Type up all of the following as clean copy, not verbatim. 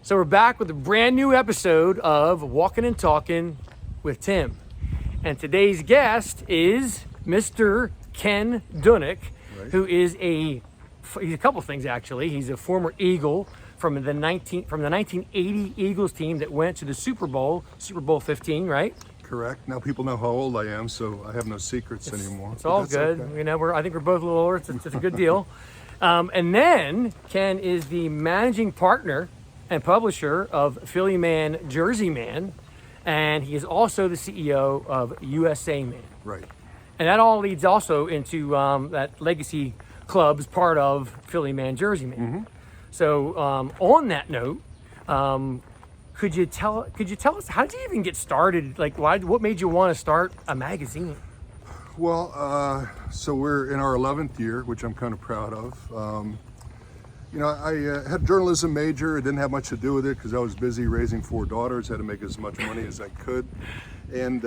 So we're back with a brand new episode of Walkin Talkin with Tim. And today's guest is Mr. Ken Dunek, who is he's a couple things actually. He's a former Eagle from the 1980 Eagles team that went to the Super Bowl 15, right? Correct. Now people know how old I am, so I have no secrets anymore. It's all good. Okay. You know, I think we're both a little older. It's a good deal. And then Ken is the managing partner and publisher of PhillyMan, JerseyMan, and he is also the CEO of JerseyMan. Right. And that all leads also into that legacy club as part of PhillyMan, JerseyMan. Mm-hmm. So on that note, could you tell us, how did you even get started? Like, what made you want to start a magazine? Well, so we're in our 11th year, which I'm kind of proud of. You know, I had a journalism major. It didn't have much to do with it because I was busy raising 4 daughters, had to make as much money as I could. And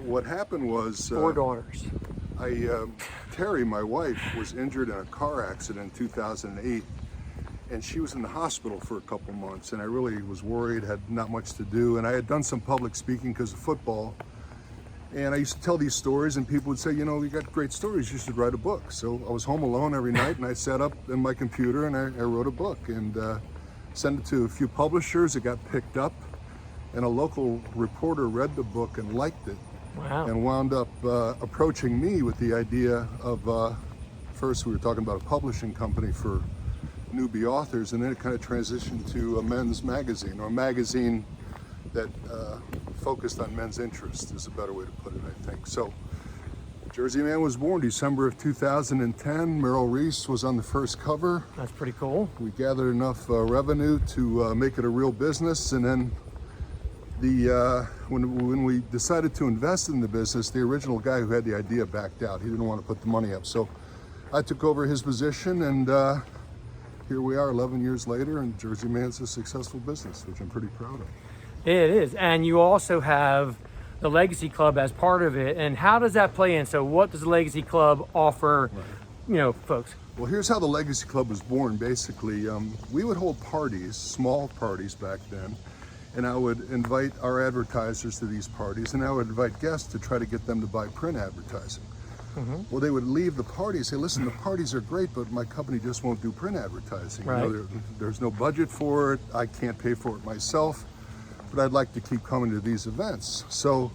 what happened was... 4 daughters. Terry, my wife, was injured in a car accident in 2008. And she was in the hospital for a couple months, and I really was worried, had not much to do. And I had done some public speaking because of football. And I used to tell these stories, and people would say, you know, you got great stories, you should write a book. So I was home alone every night, and I sat up in my computer, and I wrote a book, and sent it to a few publishers. It got picked up, and a local reporter read the book and liked it. Wow. And wound up approaching me with the idea of, first we were talking about a publishing company for newbie authors, and then it kind of transitioned to a men's magazine, or a magazine that focused on men's interest is a better way to put it, I think. So JerseyMan was born December of 2010. Merrill Reese was on the first cover. That's pretty cool. We gathered enough revenue to make it a real business, and then when we decided to invest in the business, the original guy who had the idea backed out. He didn't want to put the money up, so I took over his position, and here we are 11 years later, and JerseyMan's a successful business, which I'm pretty proud of. It is. And you also have the Legacy Club as part of it. And how does that play in? So what does the Legacy Club offer, you know, folks? Well, here's how the Legacy Club was born, basically. We would hold parties, small parties back then, and I would invite our advertisers to these parties, and I would invite guests to try to get them to buy print advertising. Mm-hmm. Well, they would leave the party and say, listen, the parties are great, but my company just won't do print advertising. Right. You know, there's no budget for it. I can't pay for it myself, but I'd like to keep coming to these events. So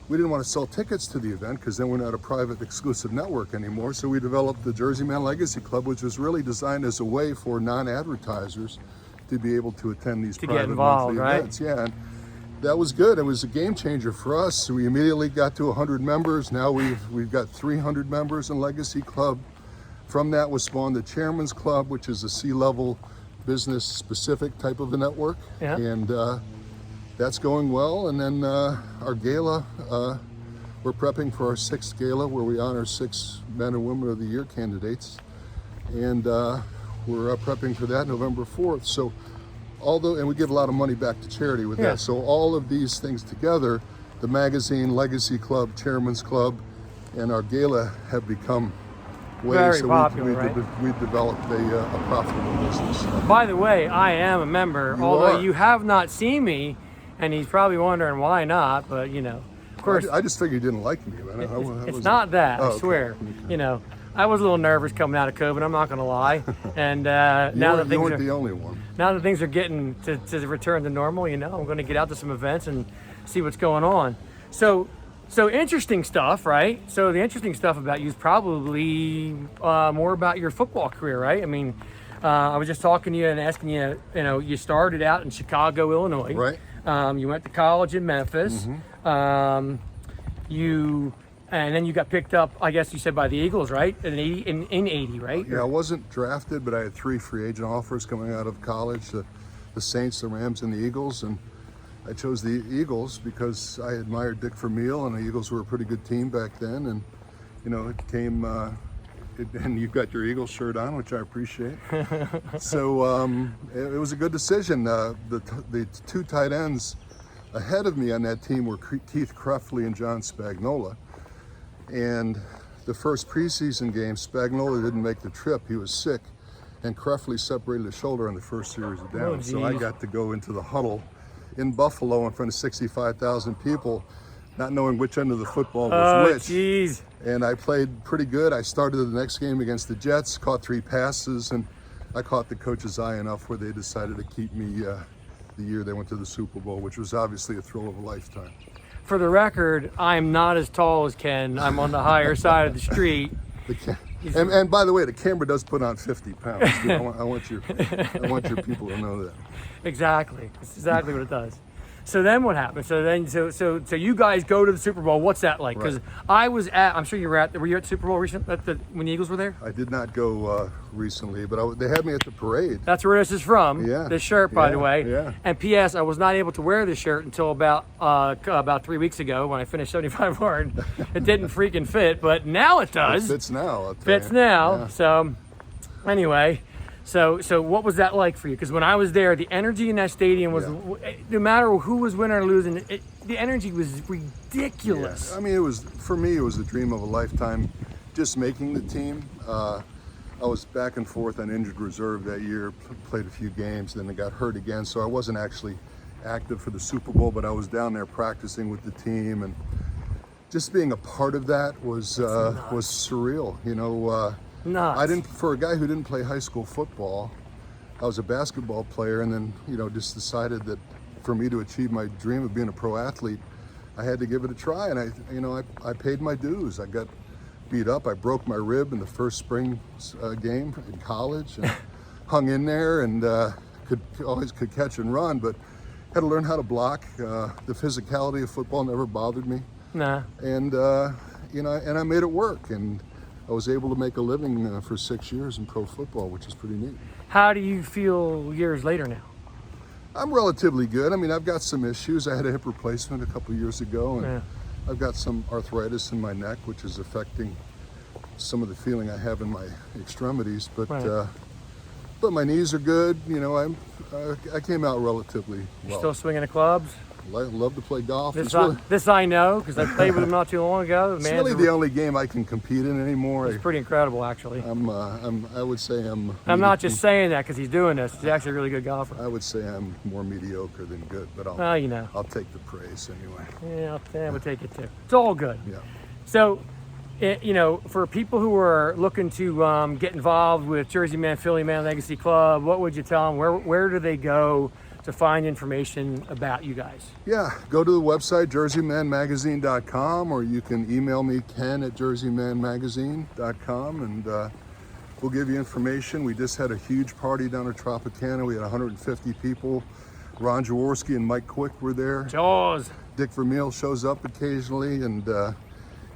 we didn't want to sell tickets to the event because then we're not a private exclusive network anymore. So we developed the JerseyMan Legacy Club, which was really designed as a way for non-advertisers to be able to attend these private monthly events. Yeah, and that was good. It was a game changer for us. So we immediately got to 100 members. Now we've got 300 members in Legacy Club. From that was spawned the Chairman's Club, which is a C-level business specific type of a network. Yeah. And that's going well. And then our gala, we're prepping for our 6th gala where we honor 6 Men and Women of the Year candidates. And we're prepping for that November 4th. So and we give a lot of money back to charity with that. So all of these things together, the magazine, Legacy Club, Chairman's Club, and our gala have become ways very so popular, right? We've developed a profitable business. By the way, I am a member, although you have not seen me, and he's probably wondering why not, but you know, of course. I just figured you didn't like me. It's not that, I swear. Okay. You know, I was a little nervous coming out of COVID, I'm not going to lie. And now that you weren't the only one. Now that things are getting to return to normal, you know, I'm going to get out to some events and see what's going on. So interesting stuff, right? So the interesting stuff about you is probably more about your football career, right? I mean, I was just talking to you and asking you, you know, you started out in Chicago, Illinois. Right. You went to college in Memphis. Mm-hmm. And then you got picked up, I guess you said, by the Eagles, right? In 80, right? Yeah, I wasn't drafted, but I had 3 free agent offers coming out of college, the Saints, the Rams, and the Eagles. And I chose the Eagles because I admired Dick Vermeil, and the Eagles were a pretty good team back then. And, you know, it came, and you've got your Eagles shirt on, which I appreciate. So it was a good decision. The 2 tight ends ahead of me on that team were Keith Creftley and John Spagnola. And the first preseason game, Spagnola didn't make the trip. He was sick. and Krefli separated his shoulder on the first series of Oh, downs. So I geez. got to go into the huddle in Buffalo in front of 65,000 people, not knowing which end of the football was Oh, which. jeez. And I played pretty good. I started the next game against the Jets, caught 3 passes, and I caught the coach's eye enough where they decided to keep me the year they went to the Super Bowl, which was obviously a thrill of a lifetime. For the record, I'm not as tall as Ken. I'm on the higher side of the street. And by the way, the camera does put on 50 pounds. I want your people to know that. Exactly. That's exactly what it does. So then what happened? So you guys go to the Super Bowl. What's that like? Because I was at, I'm sure you were at, were you at the Super Bowl recently, when the Eagles were there? I did not go recently, but they had me at the parade. That's where this is from. Yeah. This shirt, by the way. Yeah. And P.S. I was not able to wear this shirt until about 3 weeks ago when I finished 75 hard. It didn't freaking fit, but now it does. It fits now. I'll tell Fits you. now. Yeah. So anyway, so what was that like for you? Because when I was there, the energy in that stadium was, no matter who was winning or losing, the energy was ridiculous. Yeah. I mean, for me, it was a dream of a lifetime, just making the team. I was back and forth on injured reserve that year, played a few games, then I got hurt again, so I wasn't actually active for the Super Bowl, but I was down there practicing with the team, and just being a part of that was surreal. You know, Nuts. for a guy who didn't play high school football, I was a basketball player, and then, you know, just decided that for me to achieve my dream of being a pro athlete, I had to give it a try, and I paid my dues. I got beat up. I broke my rib in the first spring game in college, and hung in there, and always could catch and run, but had to learn how to block. The physicality of football never bothered me, and and I made it work, and I was able to make a living for 6 years in pro football, which is pretty neat. How do you feel years later now? I'm relatively good. I mean, I've got some issues. I had a hip replacement a couple years ago, and I've got some arthritis in my neck, which is affecting some of the feeling I have in my extremities. But but my knees are good. You know, I came out relatively well. You're still swinging the clubs? I love to play golf. This I know, because I played with him not too long ago. It's really the only game I can compete in anymore. It's pretty incredible, actually. I would say I'm not just saying that because he's doing this. He's actually a really good golfer. I would say I'm more mediocre than good, but I'll take the praise anyway. Yeah, I would take it too. It's all good. Yeah. So, for people who are looking to get involved with JerseyMan, PhillyMan Legacy Club, what would you tell them? Where do they go to find information about you guys? Yeah, go to the website, JerseyManMagazine.com, or you can email me, Ken@JerseyManMagazine.com, and we'll give you information. We just had a huge party down at Tropicana. We had 150 people. Ron Jaworski and Mike Quick were there. Jaws. Dick Vermeil shows up occasionally, and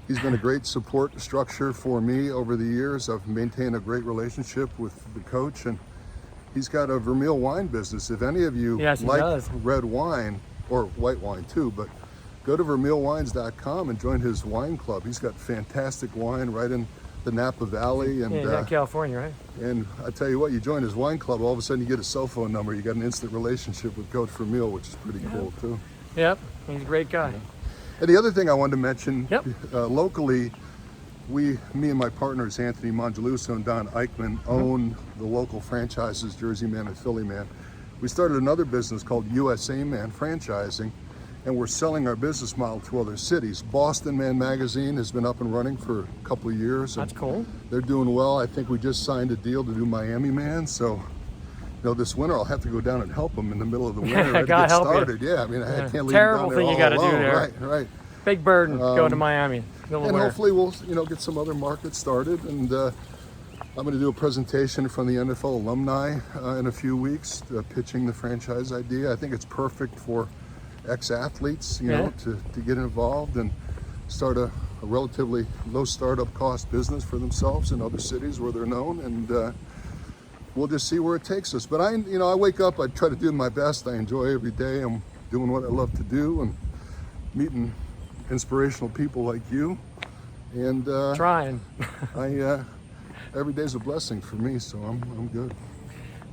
he's been a great support structure for me over the years. I've maintained a great relationship with the coach, and he's got a Vermeil wine business. If any of you like red wine, or white wine too, but go to VermeilWines.com and join his wine club. He's got fantastic wine right in the Napa Valley. And California, right? And I tell you what, you join his wine club, all of a sudden you get a cell phone number. You got an instant relationship with Coach Vermeil, which is pretty cool too. Yep, he's a great guy. Yeah. And the other thing I wanted to mention, locally, me and my partners, Anthony Mongeluso and Don Eichmann, own the local franchises, JerseyMan and PhillyMan. We started another business called JerseyMan Franchising, and we're selling our business model to other cities. Boston Man Magazine has been up and running for a couple of years. That's cool. They're doing well. I think we just signed a deal to do Miami Man, so this winter I'll have to go down and help them in the middle of the winter to get started. Yeah, I mean, I can't leave Terrible them down there thing you got to all do alone. there. Right. Big burden going to Miami. And hopefully we'll get some other markets started, and I'm going to do a presentation from the NFL alumni in a few weeks, pitching the franchise idea. I think it's perfect for ex-athletes, to get involved and start a relatively low startup cost business for themselves in other cities where they're known, and we'll just see where it takes us. But I wake up, I try to do my best. I enjoy every day. I'm doing what I love to do and meeting inspirational people like you, and trying. Every day's a blessing for me, so I'm good.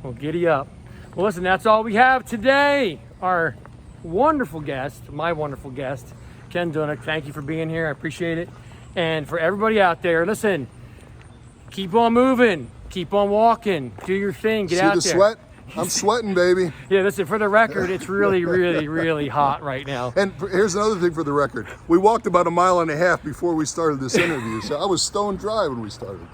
Well, giddy up. Well, listen, that's all we have today. Our wonderful guest, my wonderful guest, Ken Dunek. Thank you for being here. I appreciate it. And for everybody out there, listen, keep on moving. Keep on walking. Do your thing. Get See out the there. sweat? I'm sweating, baby. Yeah, listen, for the record, it's really, really, really hot right now. And here's another thing for the record. We walked about 1.5 miles before we started this interview, so I was stone dry when we started.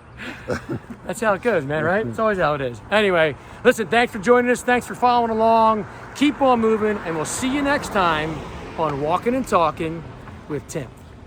That's how it goes, man, right? It's always how it is. Anyway, listen, thanks for joining us. Thanks for following along. Keep on moving, and we'll see you next time on Walkin' and Talkin' with Tim.